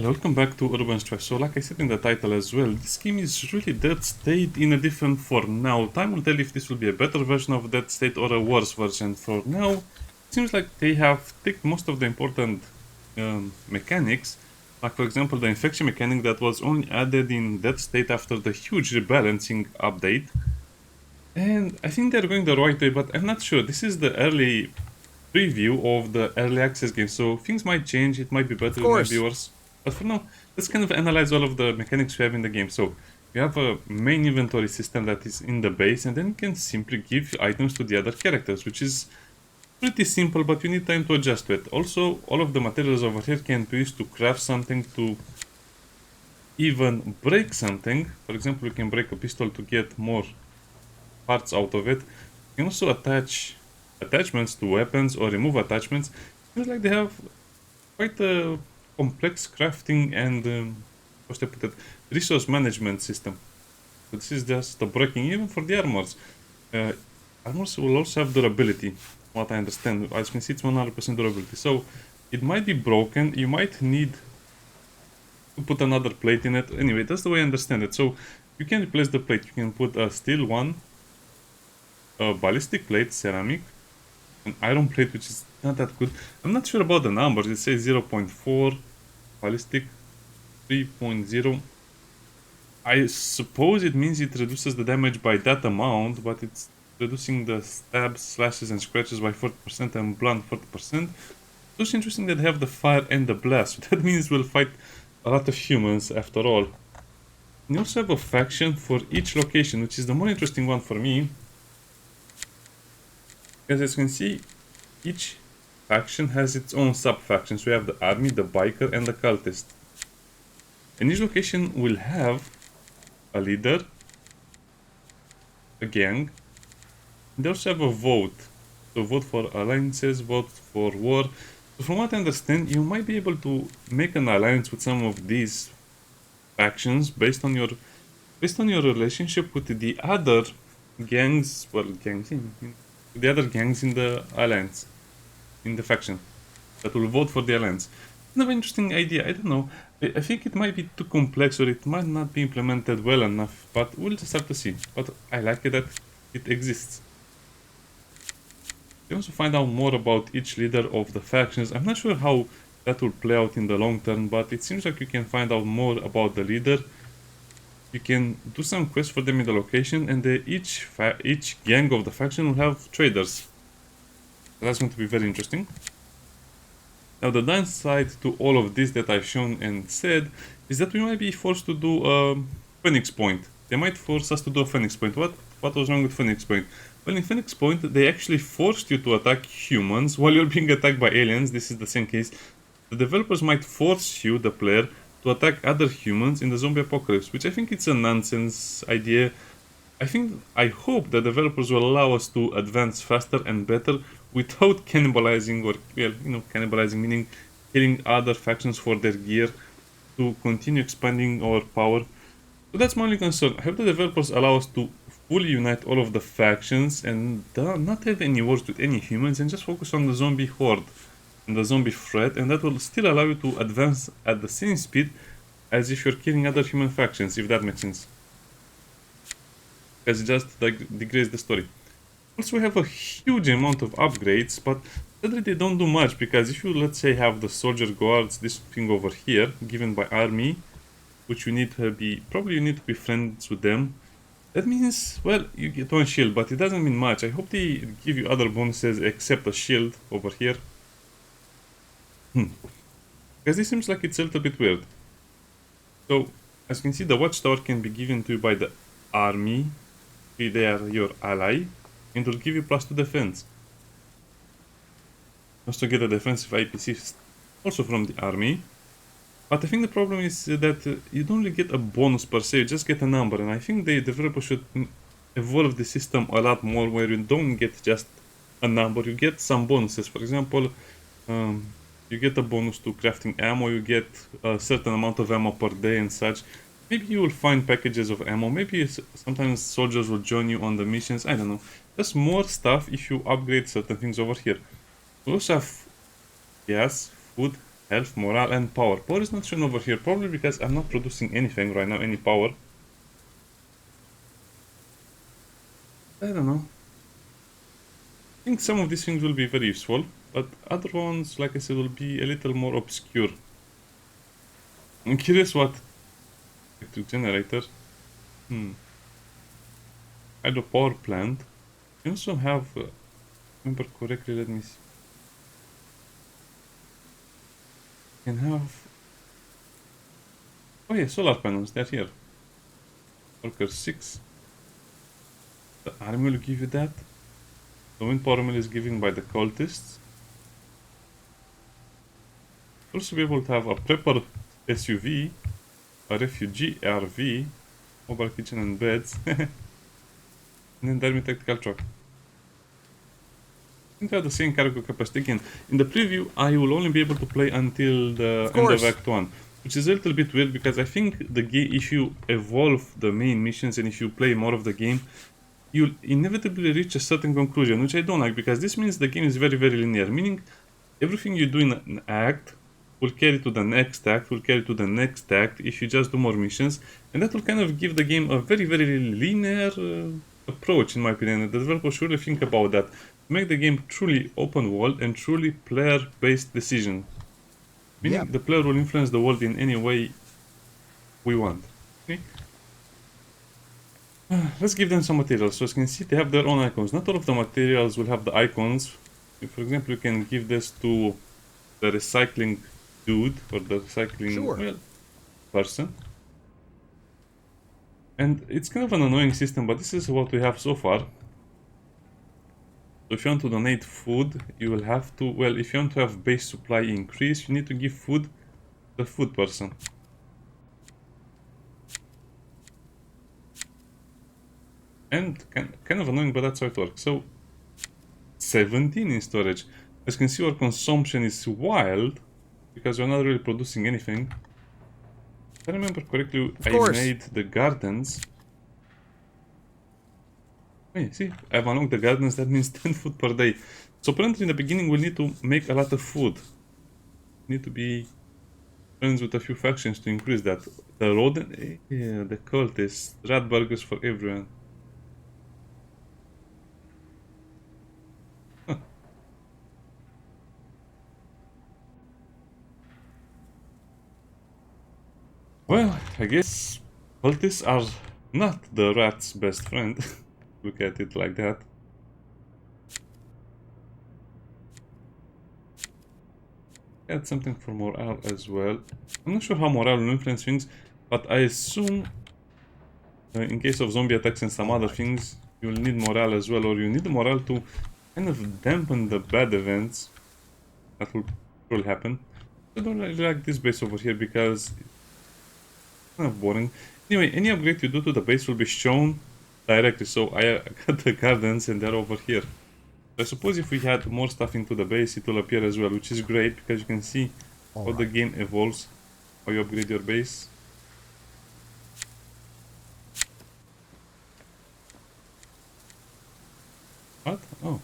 Welcome back to Urban Strife. So like I said in the title as well, this game is really Dead State in a different form. Now, time will tell if this will be a better version of Dead State or a worse version. For now, it seems like they have ticked most of the important mechanics. Like for example, the infection mechanic that was only added in Dead State after the huge rebalancing update. And I think they're going the right way, but I'm not sure. This is the early preview of the early access game, so things might change. It might be better, it might be worse. But for now, let's kind of analyze all of the mechanics we have in the game. So you have a main inventory system that is in the base, and then you can simply give items to the other characters, which is pretty simple, but you need time to adjust to it. Also, all of the materials over here can be used to craft something, to even break something. For example, you can break a pistol to get more parts out of it. You can also attach attachments to weapons or remove attachments. Seems like they have quite a complex crafting and resource management system. So this is just the breaking even for the armors. Armors will also have durability, what I understand. As you can see, it's 100% durability. So it might be broken. You might need to put another plate in it. Anyway, that's the way I understand it. So you can replace the plate. You can put a steel one, a ballistic plate, ceramic, an iron plate, which is not that good. I'm not sure about the numbers. It says 0.4, ballistic 3.0. I suppose it means it reduces the damage by that amount, but it's reducing the stabs, slashes, and scratches by 40% and blunt 40%. So it's interesting that they have the fire and the blast. So that means we'll fight a lot of humans after all. And you also have a faction for each location, which is the more interesting one for me. As you can see, each faction has its own sub-factions. We have the army, the biker, and the cultist. And each location will have a leader, a gang, and they also have a vote. So vote for alliances, vote for war. So from what I understand, you might be able to make an alliance with some of these factions based on your relationship with the other gangs, the other gangs in the alliance, in the faction, that will vote for the alliance. Kind of an interesting idea. I don't know. I think it might be too complex, or it might not be implemented well enough, but we'll just have to see. But I like it that it exists. You also find out more about each leader of the factions. I'm not sure how that will play out in the long term, but it seems like you can find out more about the leader. You can do some quests for them in the location, and each gang of the faction will have traders. That's going to be very interesting. Now, the downside to all of this that I've shown and said is that we might be forced to do a Phoenix Point. They might force us to do a Phoenix Point. What was wrong with Phoenix Point? Well, in Phoenix Point, they actually forced you to attack humans while you're being attacked by aliens. This is the same case. The developers might force you, the player, to attack other humans in the zombie apocalypse, which I think it's a nonsense idea. I hope the developers will allow us to advance faster and better without cannibalizing, or, well, cannibalizing meaning killing other factions for their gear, to continue expanding our power. So that's my only concern. I hope the developers allow us to fully unite all of the factions and not have any wars with any humans, and just focus on the zombie horde and the zombie threat, and that will still allow you to advance at the same speed as if you're killing other human factions, if that makes sense. Because it just degrades the story. Also, we have a huge amount of upgrades, but sadly they don't do much, because if you, let's say, have the soldier guards, this thing over here, given by army, which you need to be, probably you need to be friends with them. That means, well, you get one shield, but it doesn't mean much. I hope they give you other bonuses except a shield over here. Because this seems like it's a little bit weird. So, as you can see, the watchtower can be given to you by the army. They are your ally, and will give you +2 defense. Also get a defensive IPC also from the army. But I think the problem is that you don't really get a bonus per se, you just get a number, and I think the developer should evolve the system a lot more, where you don't get just a number, you get some bonuses. For example, you get a bonus to crafting ammo, you get a certain amount of ammo per day and such. Maybe you will find packages of ammo, maybe sometimes soldiers will join you on the missions, I don't know. There's more stuff if you upgrade certain things over here. We also have gas, food, health, morale, and power. Power is not shown over here, probably because I'm not producing anything right now, any power. I don't know. I think some of these things will be very useful, but other ones, like I said, will be a little more obscure. I'm curious what electric generator. Hydro power plant. You also have, remember correctly, let me see. Can have. Oh yeah, solar panels, they're here. Worker 6. The army will give you that. The wind power mill is given by the cultists. Also be able to have a prepper SUV, a refugee RV, mobile kitchen and beds, and then the army tactical truck. I think I have the same cargo capacity again. In the preview, I will only be able to play until the end of Act 1, which is a little bit weird because I think the game, if you evolve the main missions and if you play more of the game, you'll inevitably reach a certain conclusion, which I don't like because this means the game is very, very linear, meaning everything you do in an act will carry to the next act, will carry to the next act if you just do more missions, and that will kind of give the game a very, very linear approach, in my opinion. And the developers should really think about that to make the game truly open world and truly player-based decision. Meaning the player will influence the world in any way we want. Okay? Let's give them some materials. So as you can see, they have their own icons. Not all of the materials will have the icons. For example, you can give this to the recycling dude or the recycling person. And it's kind of an annoying system, but this is what we have so far. So if you want to donate food, you will have to, well, if you want to have base supply increase, you need to give food to the food person. And kind of annoying, but that's how it works. So 17 in storage. As you can see, our consumption is wild because we're not really producing anything. If I remember correctly, I made the gardens. Hey, see, I've unlocked the gardens, that means 10 food per day. So apparently in the beginning we'll need to make a lot of food. We need to be friends with a few factions to increase that. The rodent, yeah, the cultists, rat burgers for everyone. Huh. Well, I guess cultists are not the rat's best friend. Look at it like that. Add something for morale as well. I'm not sure how morale will influence things, but I assume in case of zombie attacks and some other things, you'll need morale as well, or you need morale to kind of dampen the bad events that will happen. I don't really like this base over here because it's kind of boring. Anyway, any upgrade you do to the base will be shown directly, so I got the gardens and they're over here. I suppose if we had more stuff into the base, it will appear as well, which is great because you can see how the game evolves, how you upgrade your base. What? Oh.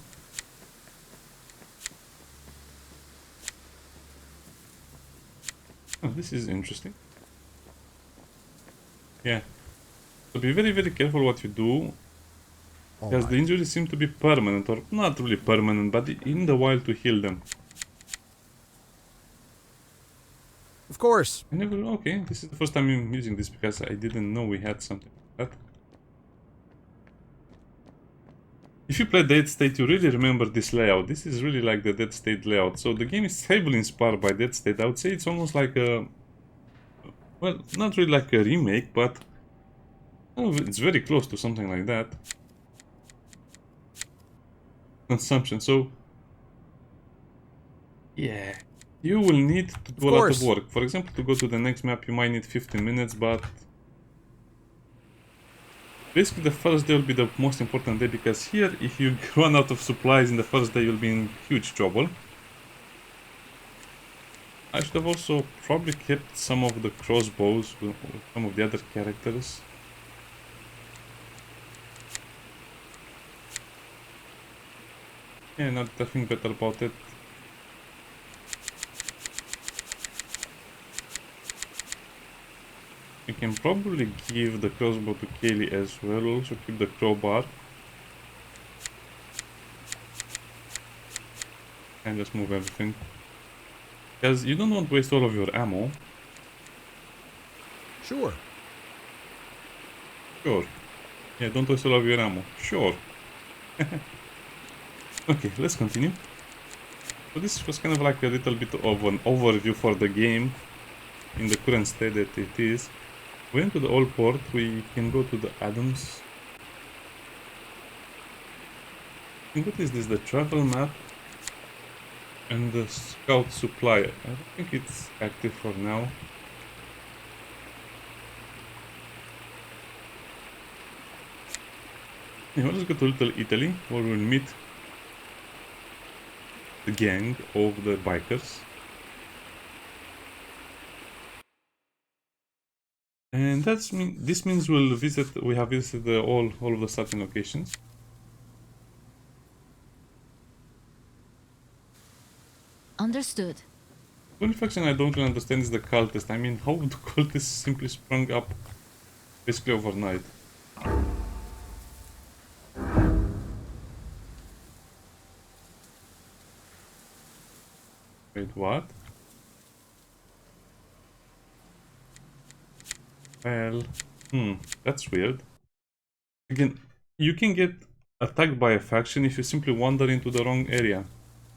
Oh, this is interesting. Yeah. So be very, very careful what you do. Because the injuries seem to be permanent, or not really permanent, but in the while to heal them. Of course. I never, okay, this is the first time I'm using this because I didn't know we had something like that. If you play Dead State, you really remember this layout. This is really like the Dead State layout. So the game is heavily inspired by Dead State. I would say it's almost like a, well, not really like a remake, but it's very close to something like that. Consumption, so yeah, you will need to do a lot of work. For example, to go to the next map you might need 15 minutes, but basically the first day will be the most important day, because here if you run out of supplies in the first day you'll be in huge trouble. I should have also probably kept some of the crossbows with some of the other characters. Yeah, not nothing better about it. We can probably give the crossbow to Kaylee as well. Also keep the crowbar. And just move everything. Because you don't want to waste all of your ammo. Sure. Sure. Yeah, don't waste all of your ammo. Sure. Okay, let's continue. So this was kind of like a little bit of an overview for the game in the current state that it is. We went to the old port, we can go to the Adams. And what is this? The travel map and the scout supply. I don't think it's active for now. Yeah, let's go to Little Italy where we'll meet the gang of the bikers. And this means we have visited all of the starting locations. Understood. The only faction I don't really understand is the cultist. I mean, how would the cultists simply sprung up basically overnight? Wait, what? Well, that's weird. Again, you can get attacked by a faction if you simply wander into the wrong area.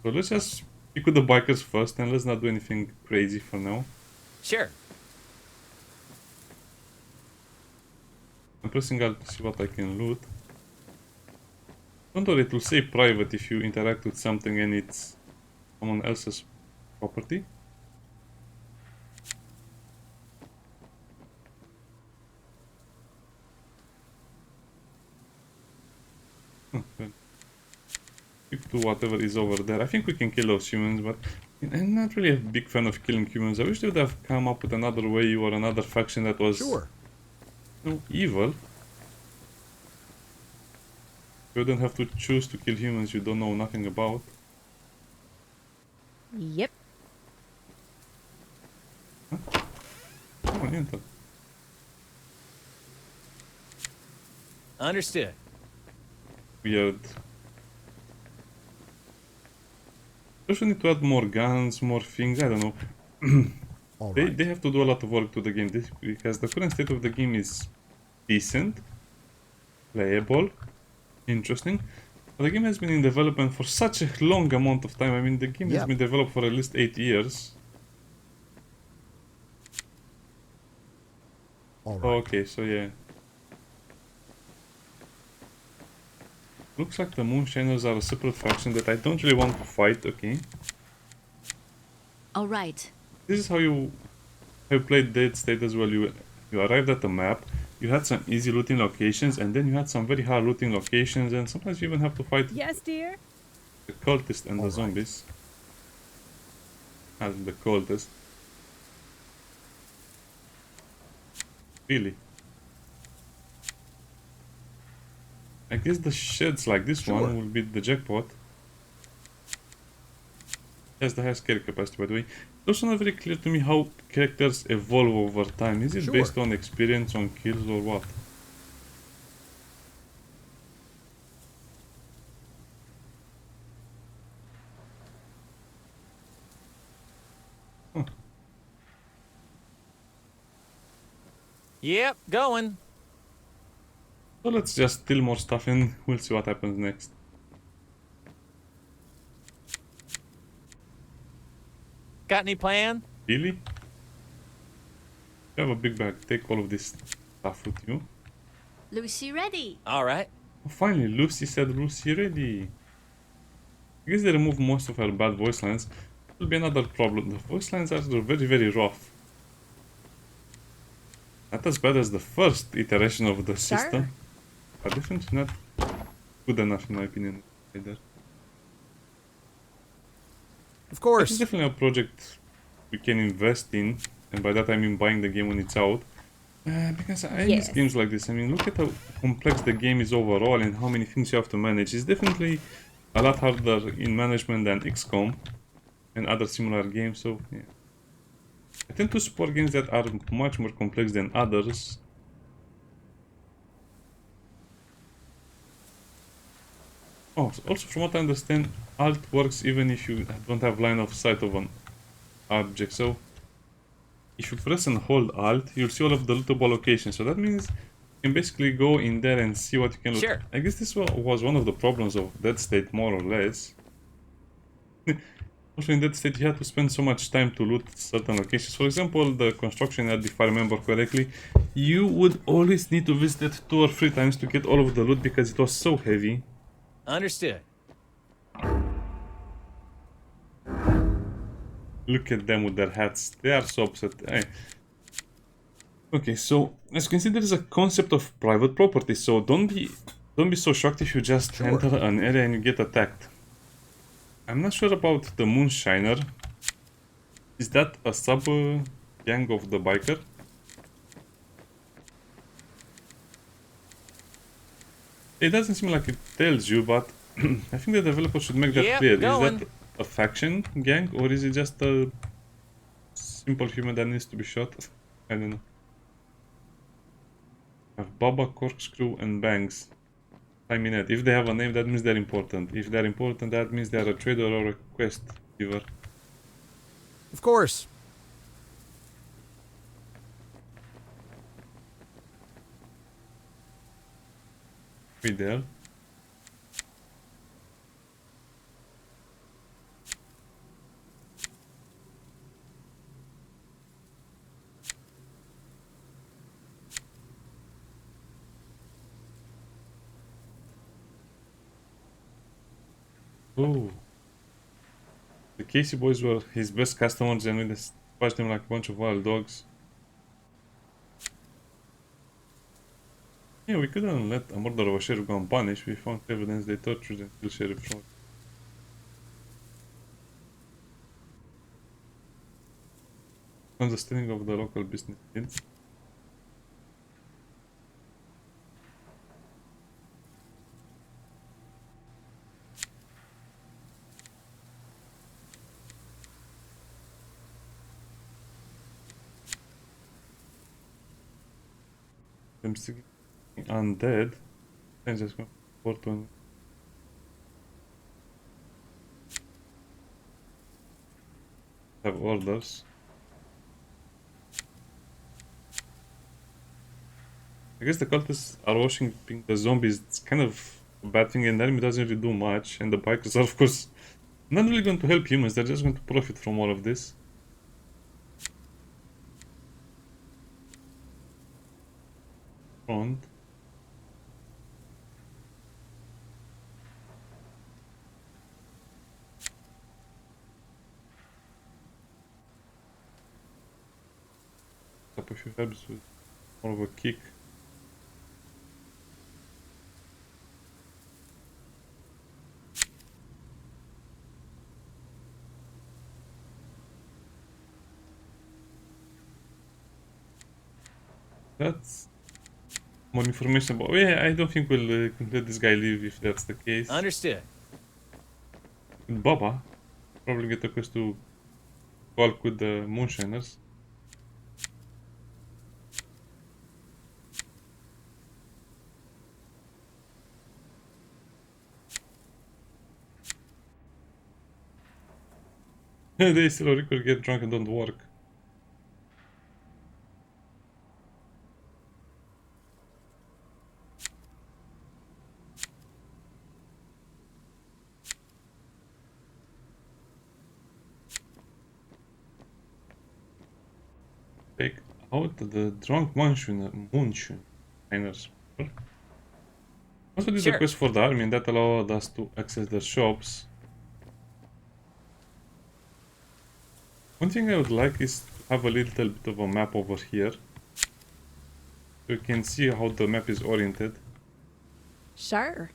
So let's just pick with the bikers first and let's not do anything crazy for now. Sure. I'm pressing Alt to see what I can loot. Don't worry, it will say private if you interact with something and it's someone else's property. Okay. Stick to whatever is over there. I think we can kill those humans, but I'm not really a big fan of killing humans. I wish they would have come up with another way or another faction that was evil. You don't have to choose to kill humans you don't know nothing about. Yep. Come on, enter. Understood. Weird. Also need to add more guns, more things, I don't know. They have to do a lot of work to the game because the current state of the game is decent, playable, interesting. But the game has been in development for such a long amount of time. I mean, the game has been developed for at least 8 years. Okay, so yeah. Looks like the Moonshiners are a separate faction that I don't really want to fight, okay. Alright. This is how you played Dead State as well. You arrived at the map, you had some easy looting locations, and then you had some very hard looting locations, and sometimes you even have to fight dear. the cultists and the zombies. As the cultists. Really. I guess the sheds like this one will be the jackpot. Has the highest carry capacity, by the way. It's also not very clear to me how characters evolve over time. Is it based on experience, on kills, or what? Huh. Yep, going. So let's just steal more stuff and we'll see what happens next. Got any plan? Really? You have a big bag. Take all of this stuff with you. Lucy ready. All right. Oh, finally, Lucy said Lucy ready. I guess they removed most of her bad voice lines. Will be another problem. The voice lines are very, very rough. Not as bad as the first iteration of the system. But definitely not good enough in my opinion either. Of course. It's definitely a project we can invest in, and by that I mean buying the game when it's out. Because I miss games like this. I mean, look at how complex the game is overall and how many things you have to manage. It's definitely a lot harder in management than XCOM and other similar games, so yeah. I tend to support games that are much more complex than others. Oh, also from what I understand, Alt works even if you don't have line of sight of an object. So if you press and hold Alt, you'll see all of the lootable locations. So that means you can basically go in there and see what you can loot. Sure. I guess this was one of the problems of Dead State, more or less. Also in Dead State, you had to spend so much time to loot certain locations. For example, the construction yard, if I remember correctly, you would always need to visit it 2 or 3 times to get all of the loot because it was so heavy. Understood. Look at them with their hats. They are so upset. Okay, so as you can see, there is a concept of private property. So don't be so shocked if you just enter an area and you get attacked. I'm not sure about the Moonshiner. Is that a sub gang of the biker? It doesn't seem like it tells you, but I think the developer should make that Yep, clear. going. Is that a faction gang or is it just a simple human that needs to be shot? I don't know. Have Baba, Corkscrew, and Bangs. I mean, if they have a name, that means they're important. If they're important, that means they're a trader or a quest giver. Of course. Be there. Oh. The Casey boys were his best customers and we just dispatched them like a bunch of wild dogs. Yeah, we couldn't let a murder of a sheriff go unpunished. We found evidence they tortured and killed Sheriff Shaw. Understanding of the local business kids. I'm still undead. And just go forward to have orders. I guess the cultists are worshipping the zombies. It's kind of a bad thing, and the enemy doesn't really do much. And the bikers are, of course, not really going to help humans. They're just going to profit from all of this. Front. Up a few herbs with more of a kick. That's more information about. Yeah, I don't think we'll let this guy leave if that's the case. Understood. Baba probably get a quest to walk with the Moonshiners. They still record, get drunk and don't work. Take out the drunk Moonshiners. Also did a Sure. quest for the army and that allowed us to access the shops. One thing I would like is to have a little bit of a map over here. So you can see how the map is oriented. Sure.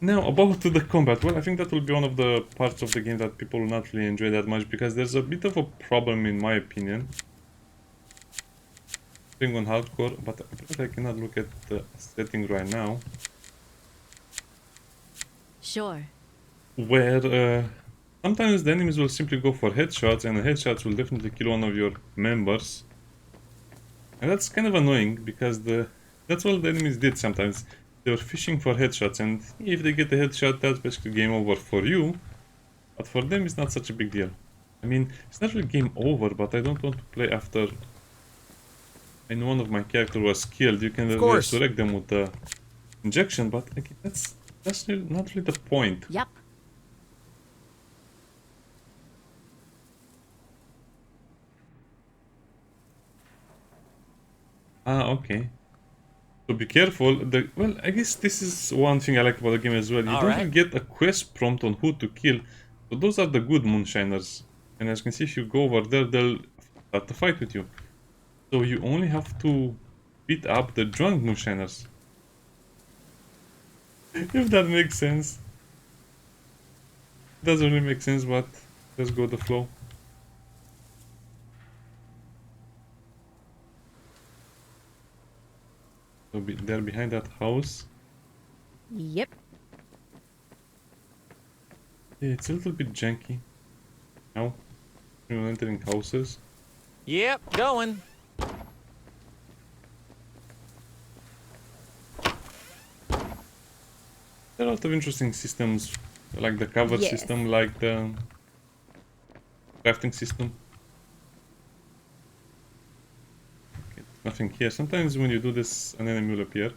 Now, about the combat. Well, I think that will be one of the parts of the game that people will not really enjoy that much because there's a bit of a problem in my opinion. Playing on hardcore, but I cannot look at the setting right now. Sure. Where Sometimes the enemies will simply go for headshots, and the headshots will definitely kill one of your members. And that's kind of annoying, because that's all the enemies did sometimes. They were fishing for headshots, and if they get a headshot, that's basically game over for you. But for them, it's not such a big deal. I mean, it's not really game over, but I don't want to play after and one of my character was killed. You can resurrect them with the injection, but like, that's really, not really the point. Yep. Ah, okay. So be careful. Well, I guess this is one thing I like about the game as well. You don't really get a quest prompt on who to kill. So those are the good moonshiners. And as you can see, if you go over there, they'll start to fight with you. So you only have to beat up the drunk moonshiners. If that makes sense. It doesn't really make sense, but let's go with the flow. So they're behind that house. Yep. Yeah, it's a little bit janky. Now, we're entering houses. Yep, going. There are a lot of interesting systems, like the cover system, like the crafting system. Okay, nothing here. Sometimes when you do this, an enemy will appear.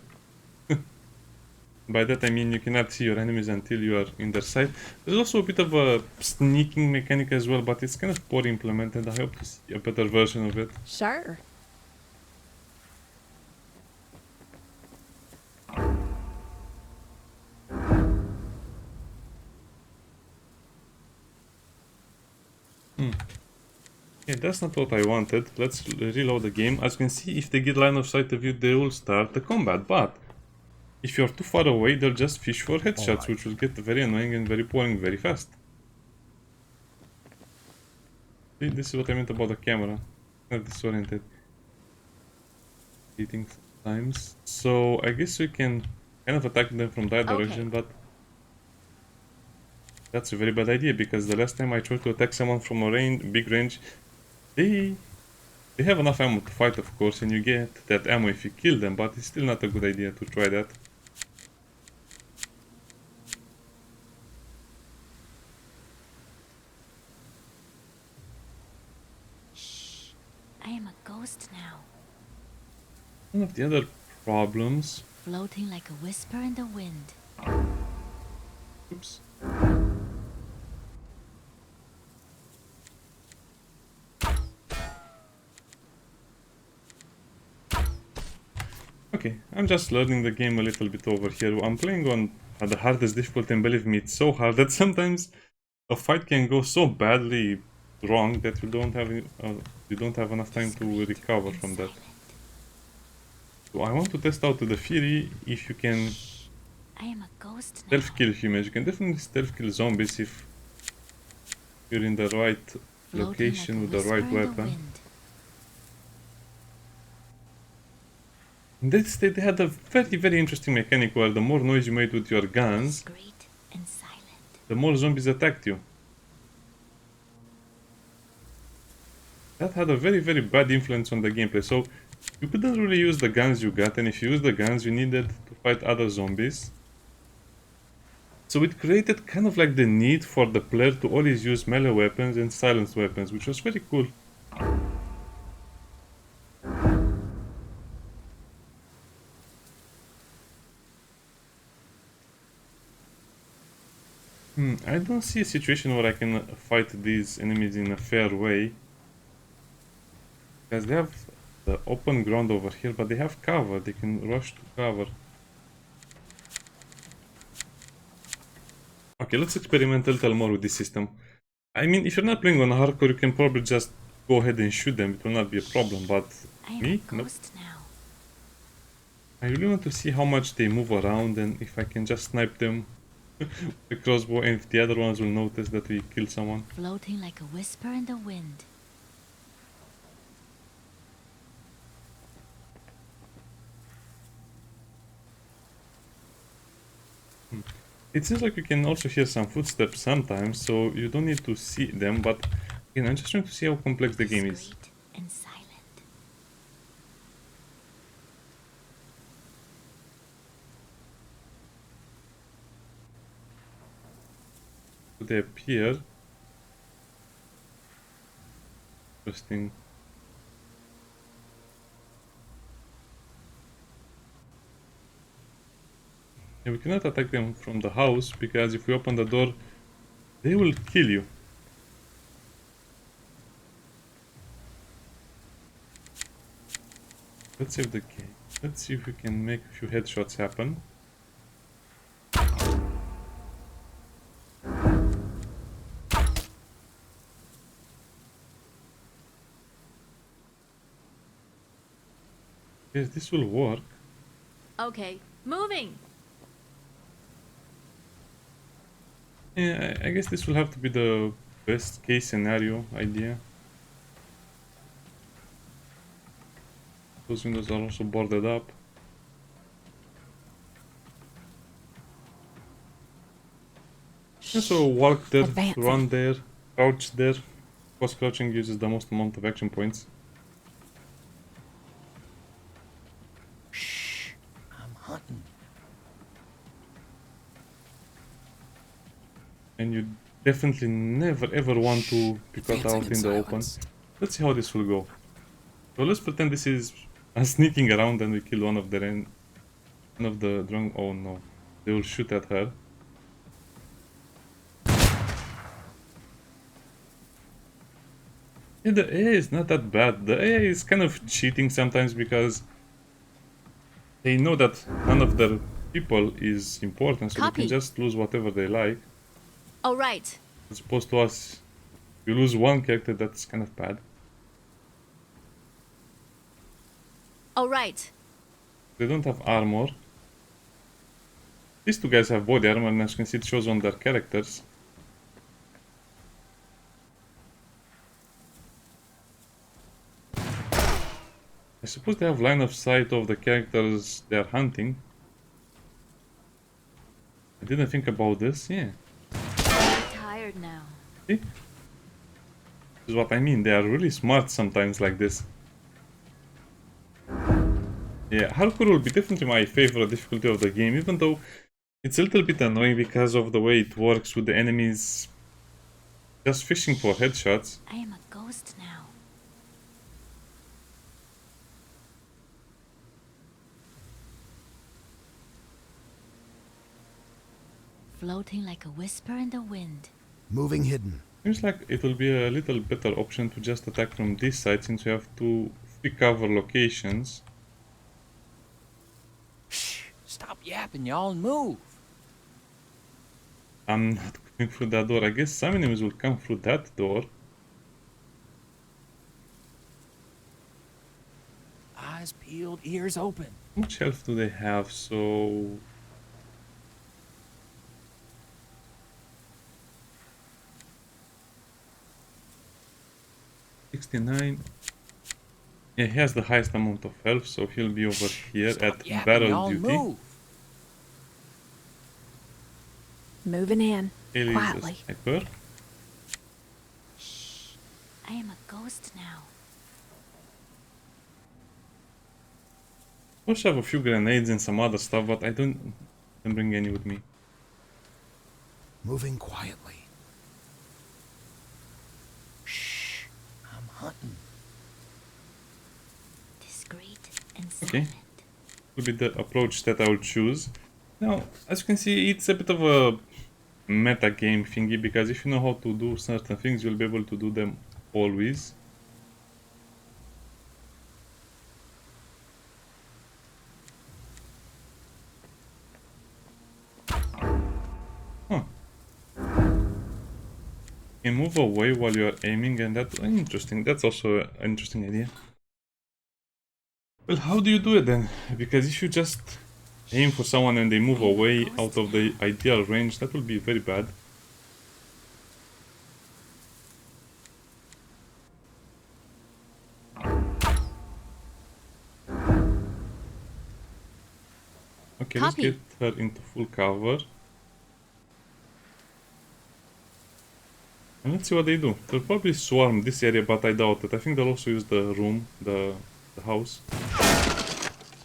By that I mean you cannot see your enemies until you are in their sight. There's also a bit of a sneaking mechanic as well, but it's kind of poorly implemented. I hope to see a better version of it. Sure. Yeah, that's not what I wanted. Let's reload the game. As you can see, if they get line of sight of you, they will start the combat. But if you're too far away, they'll just fish for headshots, which will get very annoying and very boring very fast. See, this is what I meant about the camera. Kind of disoriented. Eating times. So I guess we can kind of attack them from that direction, but that's a very bad idea, because the last time I tried to attack someone from a big range, they have enough ammo to fight, of course, and you get that ammo if you kill them, but it's still not a good idea to try that. Shh. I am a ghost now. One of the other problems... Floating like a whisper in the wind. Oops. Okay, I'm just learning the game a little bit over here. I'm playing on the hardest difficulty, and believe me, it's so hard that sometimes a fight can go so badly wrong that you don't have enough time to recover from that. So I want to test out the theory if you can I am a ghost now. stealth kill humans. You can definitely stealth kill zombies if you're in the right location with the right weapon. In that state, they had a very interesting mechanic where the more noise you made with your guns, And silent. the more zombies attacked you. That had a very bad influence on the gameplay, so you couldn't really use the guns you got, and if you used the guns you needed to fight other zombies. So it created kind of like the need for the player to always use melee weapons and silenced weapons, which was very cool. I don't see a situation where I can fight these enemies in a fair way. Because they have the open ground over here, but they have cover. They can rush to cover. Okay, let's experiment a little more with this system. I mean, if you're not playing on hardcore, you can probably just go ahead and shoot them. It will not be a problem, but me? Nope. I really want to see how much they move around and if I can just snipe them with the crossbow, and if the other ones will notice that we killed someone. Floating like a whisper in the wind. It seems like you can also hear some footsteps sometimes, so you don't need to see them, but again, I'm just trying to see how complex the game is. Discreet and silent. Do they appear? Interesting. Yeah, we cannot attack them from the house, because if we open the door, they will kill you. Let's save the game. Let's see if we can make a few headshots happen. Yes, this will work. Okay, moving. Yeah, I guess this will have to be the best case scenario idea. Those windows are also boarded up. So walk there, Advancing. run there, crouch there. Of course, crouching uses the most amount of action points. Shh. I'm hunting. And you definitely never ever want to be caught Dancing out in in the open. silence. Let's see how this will go. So let's pretend this is us sneaking around and we kill one of the drunk. Oh no, they will shoot at her. Yeah, the AI is not that bad. The AI is kind of cheating sometimes because they know that none of their people is important, so they Copy. can just lose whatever they like. All right. As opposed to us, you lose one character, that's kind of bad. All right. They don't have armor. These two guys have body armor, and as you can see, it shows on their characters. I suppose they have line of sight of the characters they are hunting. I didn't think about this, yeah. I'm tired now. See? This is what I mean, they are really smart sometimes like this. Yeah, hardcore will be definitely my favorite difficulty of the game, even though it's a little bit annoying because of the way it works with the enemies just fishing for headshots. I am a ghost now. Floating like a whisper in the wind. Moving hidden. Seems like it will be a little better option to just attack from this side since we have two free cover locations. Shh. Stop yapping, y'all, and move. I'm not going through that door. I guess some enemies will come through that door. Eyes peeled, ears open. How much health do they have? So 69. Yeah, he has the highest amount of health, so he'll be over here Stop at yapping, barrel y'all, duty. move. Moving in. Haley is a Quietly. sniper. Shh. I am a ghost now. I also have a few grenades and some other stuff, but I didn't bring any with me. Moving quietly. Shh. I'm hunting. Discreet and Okay. silent. Will be the approach that I will choose. Now, as you can see, it's a bit of a meta game thingy, because if you know how to do certain things, you'll be able to do them always. Huh. You can move away while you are aiming, and that's interesting. That's also an interesting idea. Well, how do you do it then? Because if you just aim for someone and they move away out of the ideal range, that will be very bad. Okay, let's Copy. get her into full cover. And let's see what they do. They'll probably swarm this area, but I doubt it. I think they'll also use the room, the house.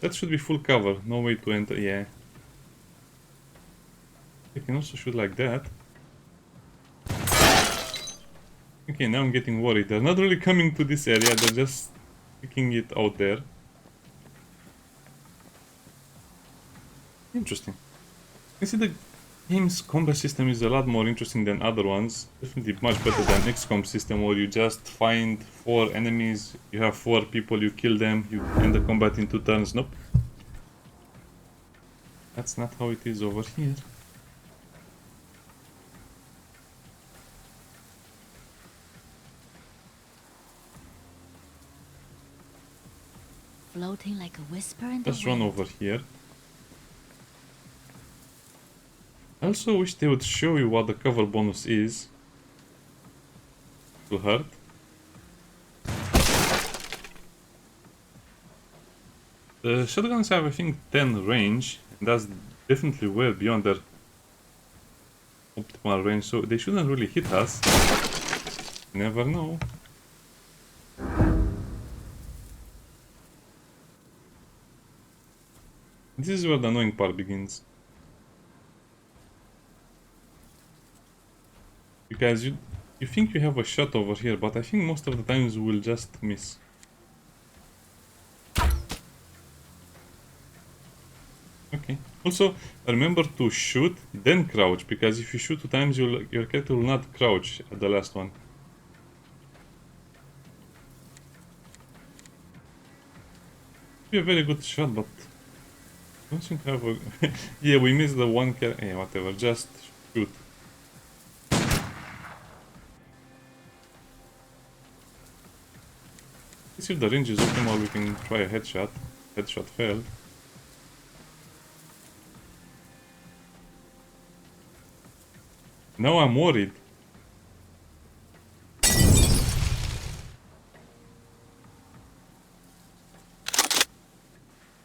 That should be full cover. No way to enter. Yeah. They can also shoot like that. Okay, now I'm getting worried. They're not really coming to this area. They're just picking it out there. Interesting. You see, the game's combat system is a lot more interesting than other ones. Definitely much better than XCOM system, where you just find 4 enemies, you have 4 people, you kill them, you end the combat in 2 turns. Nope. That's not how it is over here. Floating like a whisper in the Let's run wind. over here. I also wish they would show you what the cover bonus is. It will hurt. The shotguns have, I think, 10 range, and that's definitely well beyond their optimal range, so they shouldn't really hit us. Never know. This is where the annoying part begins. Because you think you have a shot over here, but I think most of the times we'll just miss. Okay. Also, remember to shoot, then crouch, because if you shoot 2 times, your character will not crouch at the last one. Be a very good shot, but I don't think I have a... Yeah, we missed the one character. Yeah, whatever, just shoot. Let's see if the range is optimal, we can try a headshot. Headshot failed. Now I'm worried.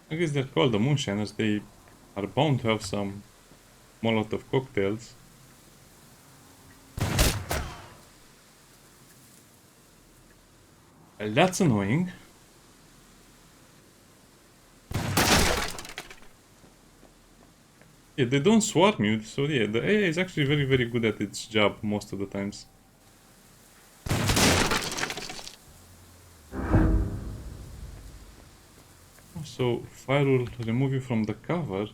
I guess they're called the Moonshiners. They are bound to have some Molotov cocktails. Well, that's annoying. Yeah, they don't swarm you, so yeah, the AI is actually very, very good at its job most of the times. So, fire will remove you from the cover.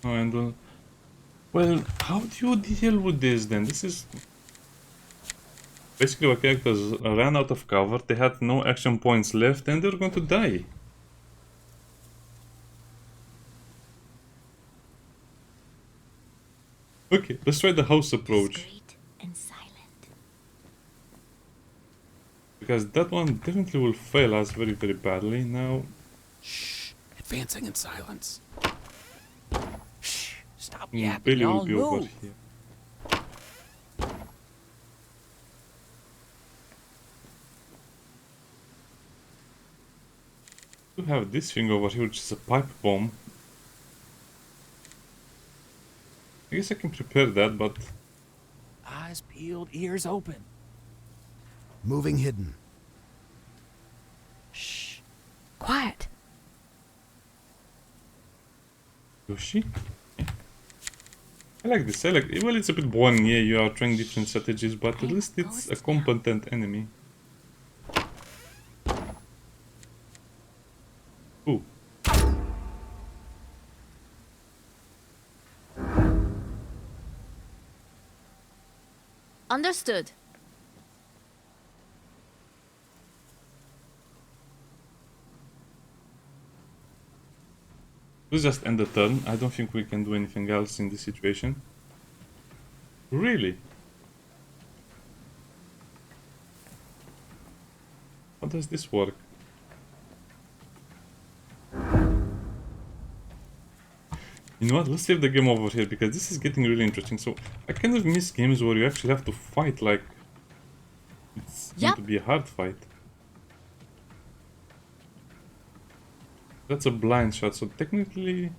Oh, and well, how do you deal with this then? This is... Basically, our characters ran out of cover, they had no action points left, and they're going to die. Okay, let's try the house approach. Discreet and silent. Because that one definitely will fail us very, very badly. Now, Shh. Advancing in silence. Shh. Stop Billy yapping, will y'all be over move. here. We have this thing over here, which is a pipe bomb. I guess I can prepare that, but Eyes peeled, ears open. Moving hidden. Shh. Quiet. Yoshi? Yeah. I like this. I like. Well, it's a bit boring. Yeah, you are trying different strategies, but at least it's a competent enemy. Ooh. Understood. Let's just end the turn. I don't think we can do anything else in this situation. Really? How does this work? You know what? Let's save the game over here because this is getting really interesting. So I kind of miss games where you actually have to fight like it's going to be a hard fight. That's a blind shot, so technically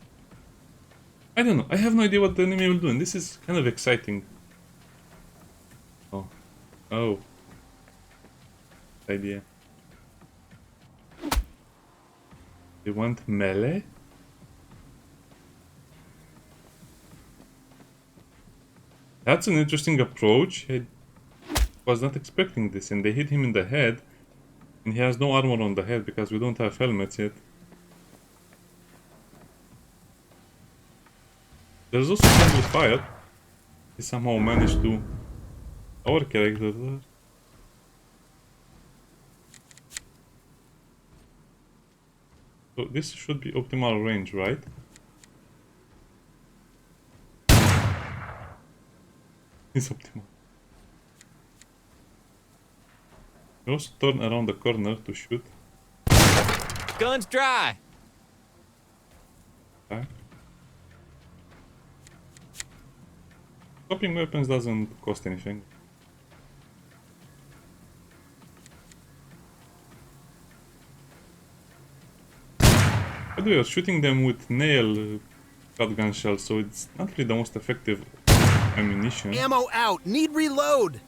I don't know. I have no idea what the enemy will do, and this is kind of exciting. Oh. Oh. Idea. They want melee? That's an interesting approach. I was not expecting this, and they hit him in the head, and he has no armor on the head because we don't have helmets yet. There's also friendly fire. He somehow managed to... Our character there. So this should be optimal range, right? It's optimal. You also turn around the corner to shoot. Gun's dry. Okay. Swapping weapons doesn't cost anything. By the way, you're shooting them with nail shotgun shells, so it's not really the most effective ammunition. Ammo out! Need reload!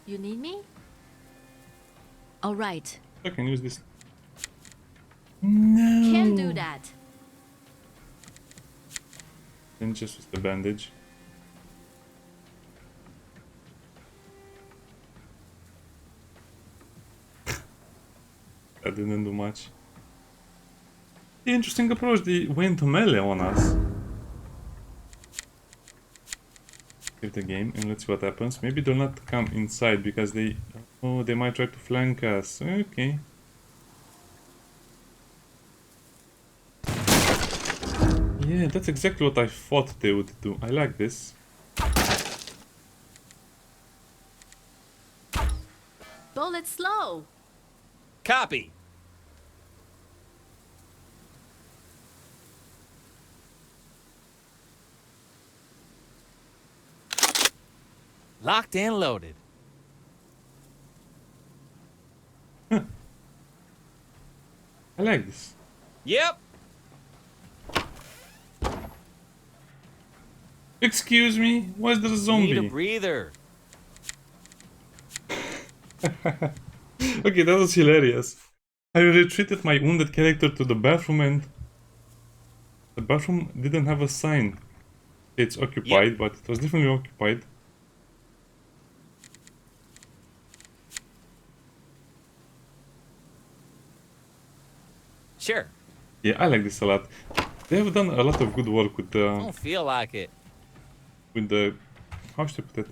You need me? All right. I can use this. No! Can't do that. Then just use the bandage. That didn't do much. The interesting approach, they went melee on us. Save the game and let's see what happens. Maybe they'll not come inside because they... Oh, they might try to flank us. Okay. Yeah, that's exactly what I thought they would do. I like this. Bullet slow. Copy. Locked and loaded. I like this. Yep. Excuse me? Why is there a Need a zombie? breather. Okay, that was hilarious. I retreated my wounded character to the bathroom and... The bathroom didn't have a sign. It's occupied, but it was definitely occupied. Sure. Yeah, I like this a lot. They have done a lot of good work with Don't feel like it. the how should I put it?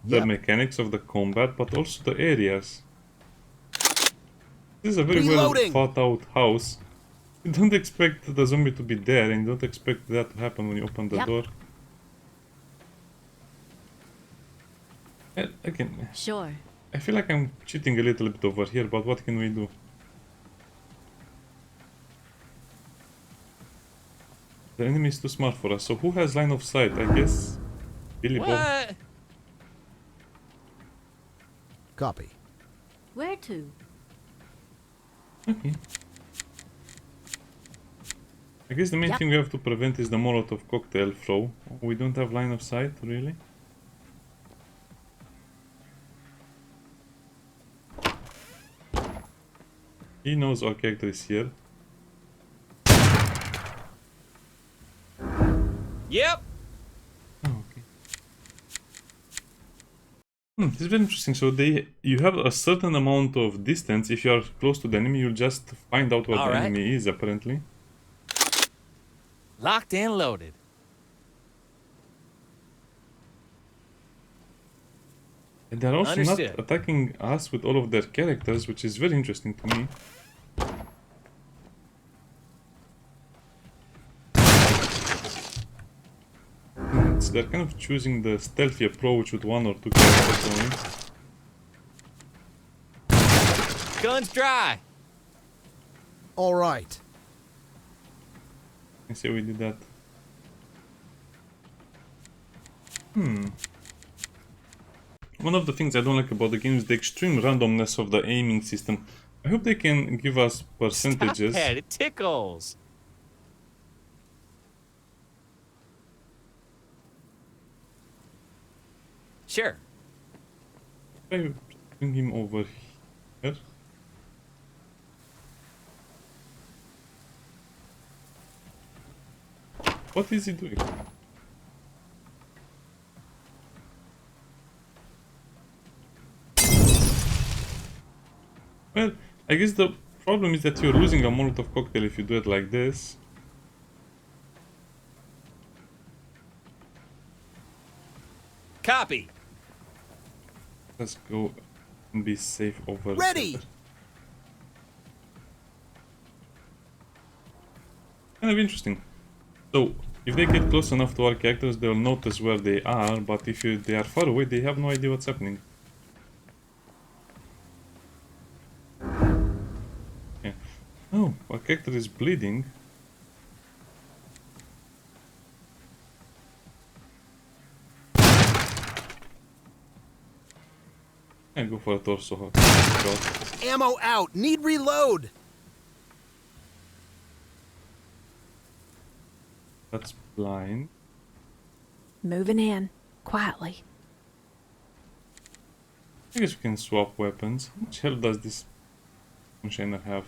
The Yep. mechanics of the combat, but also the areas. This is a very Reloading! well thought out house. You don't expect the zombie to be there, and you don't expect that to happen when you open the Yep. door. Again, Sure. I feel like I'm cheating a little bit over here, but what can we do? The enemy is too smart for us, so who has line of sight? I guess Billy Bob. What? Copy. Where to? Okay. I guess the main Yep. thing we have to prevent is the Molotov cocktail throw. We don't have line of sight, really? He knows our character is here. Yep. Oh, okay. It's very interesting. So you have a certain amount of distance. If you are close to the enemy, you'll just find out where All the right. enemy is, apparently. Locked and loaded. And they're also Understood. not attacking us with all of their characters, which is very interesting to me. They're kind of choosing the stealthy approach with one or two characters only. Gun's dry. All right. I see we did that. One of the things I don't like about the game is the extreme randomness of the aiming system. I hope they can give us percentages. Stop that, it tickles. Sure. I bring him over here. What is he doing? Well, I guess the problem is that you're losing a Molotov cocktail if you do it like this. Copy. Let's go and be safe over Ready! there. Kind of interesting. So, if they get close enough to our characters, they'll notice where they are, but if they are far away, they have no idea what's happening. Okay. Oh, our character is bleeding. I go for a torso shot. Ammo out. Need reload. That's blind. Moving in. Quietly. I guess we can swap weapons. How much health does this Moonshiner have?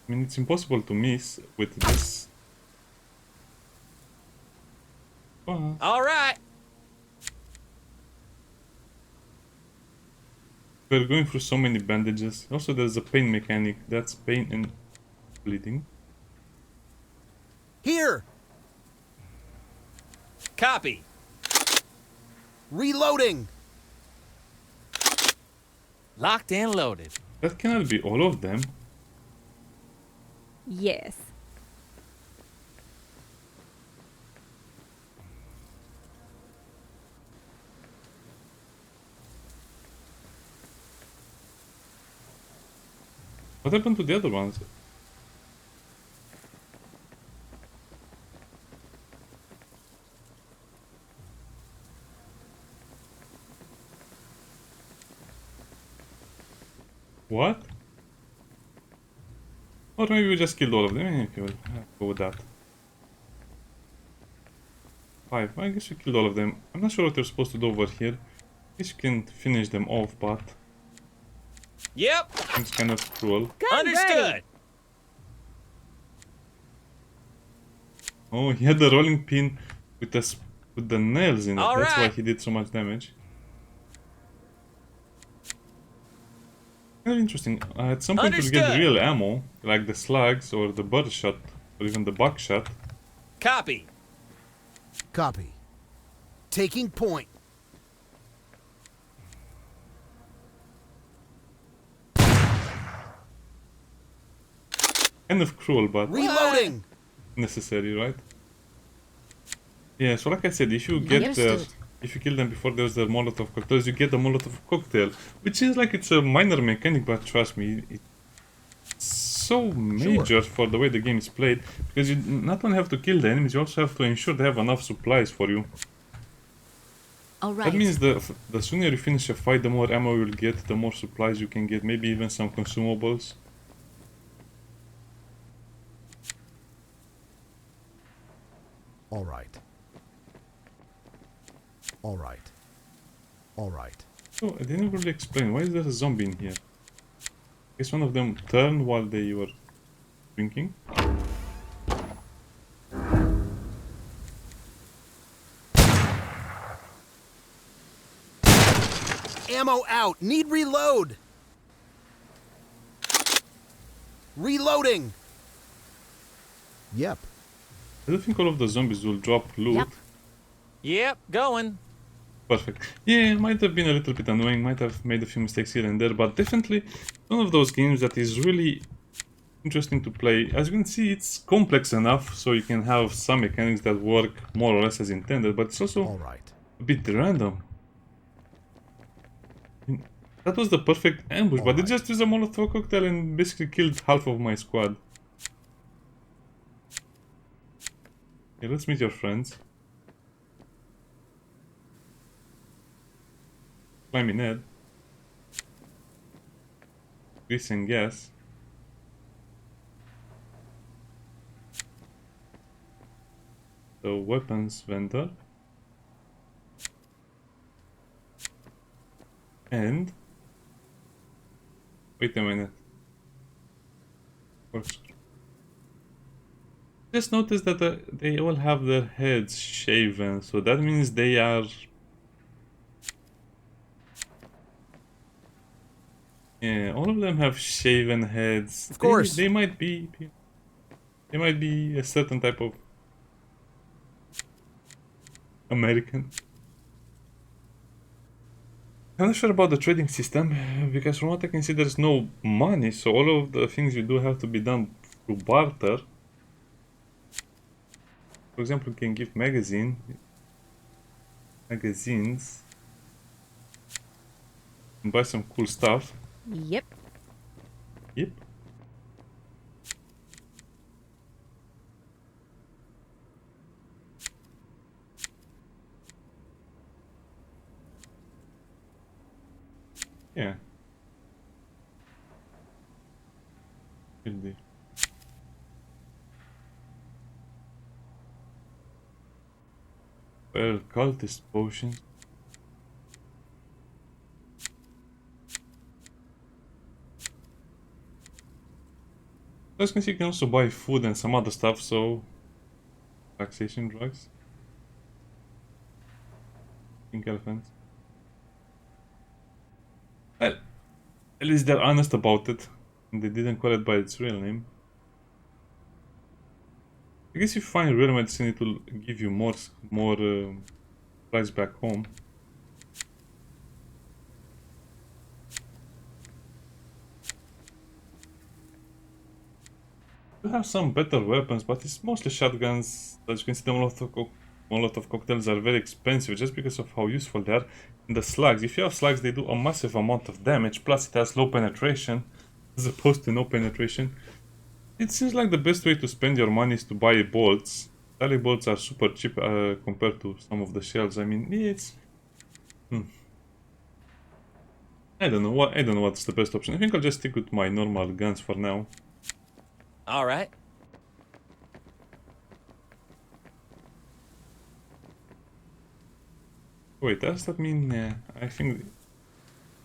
I mean, it's impossible to miss with this. But All right. we're going through so many bandages. Also, there's a pain mechanic. That's pain and bleeding. Here. Copy. Reloading. Locked and loaded. That cannot be all of them. Yes. What happened to the other ones? What? Or maybe we just killed all of them. Okay, we'll go with that. 5. I guess we killed all of them. I'm not sure what you're supposed to do over here. I guess you can finish them off, but Yep. it's kind of cruel. Understood. Oh, he had the rolling pin with with the nails in it. All That's why right. he did so much damage. Kind of interesting. At some point you'll get Understood. real ammo, like the slugs or the birdshot, or even the buckshot. Copy. Copy. Taking point. Kind of cruel, but Reloading. necessary, right? Yeah, so like I said, if you get there, Understood. if you kill them before there's the Molotov cocktails, you get the Molotov cocktail, which seems like it's a minor mechanic, but trust me, it's so major for the way the game is played, because you not only have to kill the enemies, you also have to ensure they have enough supplies for you. All right. That means the sooner you finish a fight, the more ammo you'll get, the more supplies you can get, maybe even some consumables. All right. All right. All right. So, I didn't really explain, why is there a zombie in here? I guess one of them turned while they were drinking. Ammo out. Need reload. Reloading. Yep. I don't think all of the zombies will drop loot. Yep. Yep. Going. Perfect. Yeah, it might have been a little bit annoying, might have made a few mistakes here and there, but definitely one of those games that is really interesting to play. As you can see, it's complex enough so you can have some mechanics that work more or less as intended, but it's also All right. a bit random. That was the perfect ambush, but they Alright. just used a Molotov cocktail and basically killed half of my squad. Okay, let's meet your friends. Climbing Ned. Grease and gas. The weapons vendor. And wait a minute. Works. Just notice that they all have their heads shaven, so that means they are. Yeah, all of them have shaven heads. Of course. They might be. They might be a certain type of American. I'm not sure about the trading system, because from what I can see there's no money, so all of the things you do have to be done through barter. For example, you can give magazines, and buy some cool stuff. Yep. Yep. Yeah. Will do. Well, cultist potions. As you can see, you can also buy food and some other stuff, so taxation drugs. Pink elephants. Well, at least they're honest about it. And they didn't call it by its real name. I guess if you find real medicine, it will give you more price back home. You have some better weapons, but it's mostly shotguns. As you can see, the Molotov cocktails are very expensive just because of how useful they are. And the slugs, if you have slugs, they do a massive amount of damage, plus it has low penetration, as opposed to no penetration. It seems like the best way to spend your money is to buy bolts. Rally bolts are super cheap compared to some of the shells. I mean, it's... I don't know what's the best option. I think I'll just stick with my normal guns for now. All right. Wait, does that mean... I think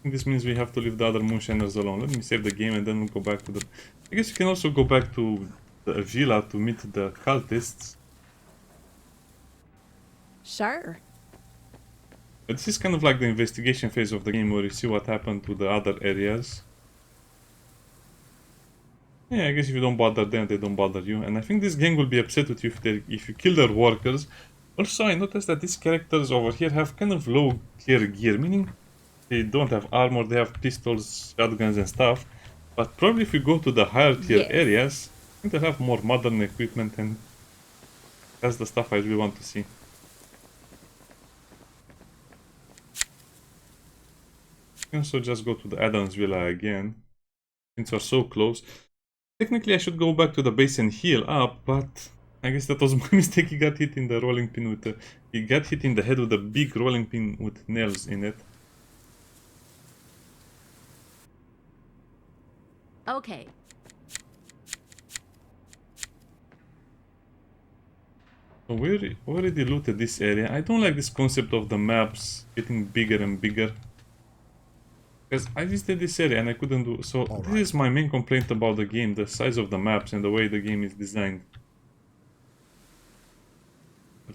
this means we have to leave the other moonshiners alone. Let me save the game and then we'll go back to the... I guess you can also go back to the villa to meet the cultists. Sure. But this is kind of like the investigation phase of the game where you see what happened to the other areas. Yeah, I guess if you don't bother them, they don't bother you. And I think this gang will be upset with you if you kill their workers. Also, I noticed that these characters over here have kind of low tier gear, meaning they don't have armor, they have pistols, shotguns and stuff. But probably if you go to the higher tier areas, I think they have more modern equipment, and that's the stuff I really want to see. You can also just go to the Adams Villa again, since we're so close. Technically I should go back to the base and heal up, but I guess that was my mistake. He got hit in the rolling pin with he got hit in the head with a big rolling pin with nails in it. Okay. So we already looted this area. I don't like this concept of the maps getting bigger and bigger. Because I visited this area and I couldn't do... So this is my main complaint about the game, the size of the maps and the way the game is designed.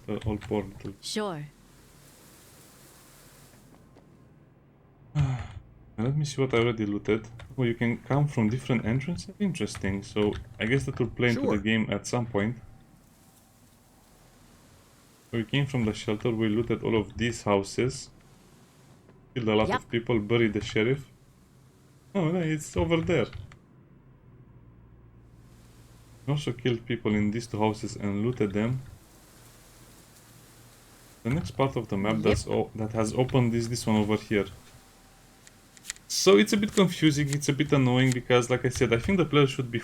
All poor little... Sure. Let me see what I already looted. Oh, you can come from different entrances? Interesting. So I guess that will play into the game at some point. So we came from the shelter, we looted all of these houses. Killed a lot of people, buried the sheriff. Oh no, it's over there. We also killed people in these two houses and looted them. The next part of the map that has opened is this one over here. So it's a bit confusing, it's a bit annoying because, like I said, I think the player should be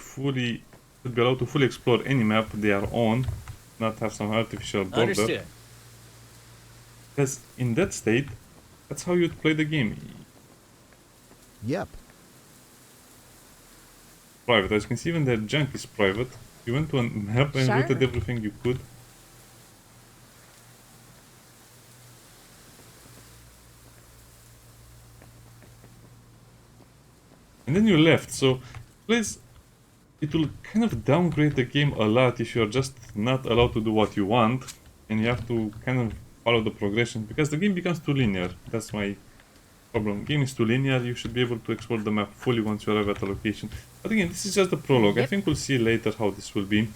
allowed to fully explore any map they are on, not have some artificial border. Understood. Because in that state, that's how you'd play the game. Yep. Private, as you can see, even their junk is private. You went to a map and looted everything you could. and then you left. So please, it will kind of downgrade the game a lot if you're just not allowed to do what you want, and you have to kind of follow the progression, because the game becomes too linear. That's my problem. Game is too linear. You should be able to explore the map fully once you arrive at a location. But again, this is just the prologue. I think we'll see later how this will be.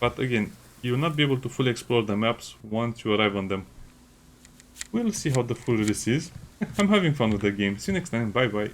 But again, you will not be able to fully explore the maps once you arrive on them. We'll see how the full release is. I'm having fun with the game. See you next time. Bye bye.